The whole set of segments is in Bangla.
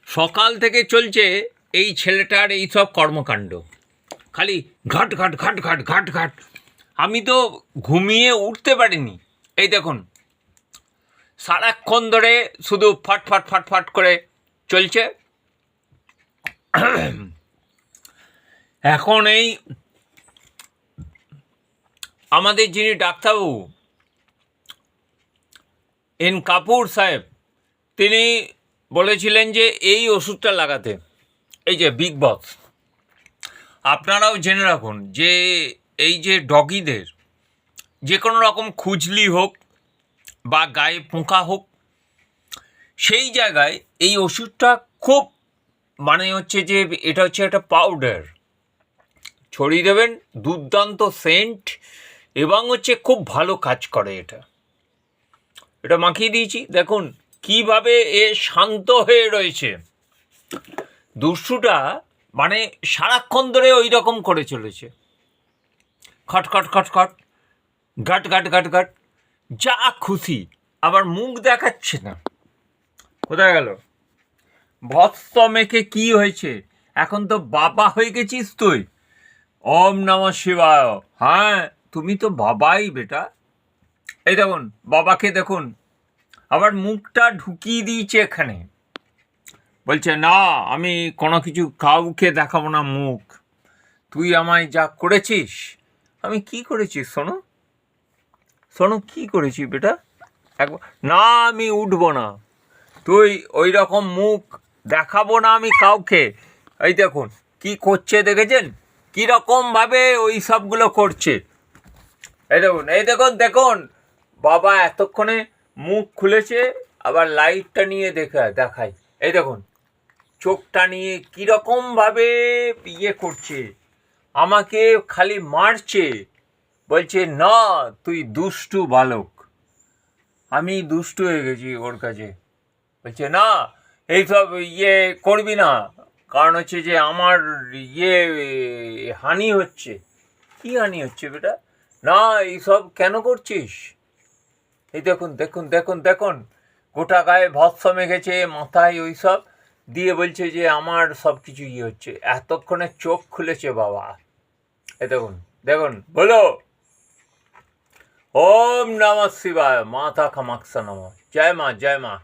সকাল থেকে চলছে এই ছেলেটার এই সব কর্মকাণ্ড, খালি ঘাট ঘাট ঘাট ঘাট ঘাট ঘাট। আমি তো ঘুমিয়ে উঠতে পারিনি। এই দেখুন, সারাক্ষণ ধরে শুধু ফাট ফাট ফাট ফাট করে চলছে। এখন এই আমাদের যিনি ডাক্তারবাবু এন কাপুর সাহেব, তিনি বলেছিলেন যে এই ওষুধটা লাগাতে, এই যে বিগ বস। আপনারাও জেনে রাখুন যে এই যে ডগিদের যে কোনো রকম খুজলি হোক বা গায়ে পোকা হোক, সেই জায়গায় এই ওষুধটা খুব হচ্ছে যে এটা হচ্ছে একটা পাউডার ছড়িয়ে দেবেন, দুর্দান্ত সেন্ট এবং হচ্ছে খুব ভালো কাজ করে। এটা মাখিয়ে দিয়েছি, দেখুন কিভাবে এ শান্ত হয়ে রয়েছে। দুষ্টুটা সারাক্ষণ ধরে ওই রকম করে চলেছে, খট খট খট খট, গাট গাট গাট গাট, যা খুশি। আবার মুখ দেখাচ্ছে না। কোথায় গেল ভৎস মেখে? কি হয়েছে? এখন তো বাবা হয়ে গেছিস তুই। ওম নমঃ শিবায়। হ্যাঁ, তুমি তো বাবাই বেটা। এই দেখুন বাবাকে দেখুন, আবার মুখটা ঢুকিয়ে দিয়েছে এখানে। বলছে না, আমি কোনো কিছু কাউকে দেখাবো না মুখ। তুই আমায় যা করেছিস। আমি কি করেছি শোনো, শোনো কি করেছি বেটা। একবার না, আমি উঠবো না। তুই ওই রকম মুখ দেখাবো না আমি কাউকে। এই দেখুন কি করছে, দেখেছেন কীরকমভাবে ওই সবগুলো করছে। এই দেখুন, এই দেখুন দেখুন, বাবা এতক্ষণে মুখ খুলেছে, আবার লাইটটা নিয়ে দেখায়। এই দেখুন চোখটা নিয়ে কীরকমভাবে ইয়ে করছে, আমাকে খালি মারছে। বলছে না, তুই দুষ্টু বালক। আমি দুষ্টু হয়ে গেছি ওর কাছে। বলছে না, এইসব করবি না, কারণ হচ্ছে যে আমার হানি হচ্ছে। কি হানি হচ্ছে বেটা? না, এইসব কেন করছিস? এই দেখুন দেখুন দেখুন দেখুন, গোটা গায়ে ভৎস মেখেছে, মাথায় ওই সব দিয়ে বলছে যে আমার সব কিছু হচ্ছে। এতক্ষণে চোখ খুলেছে বাবা। এই দেখুন দেখুন, বলো ওম নমঃ শিবায়, মাতা কামাখ্যা নমঃ। জয় মা, জয় মা।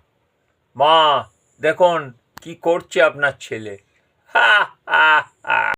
মা দেখুন কি করছে আপনার ছেলে। হা হা হা।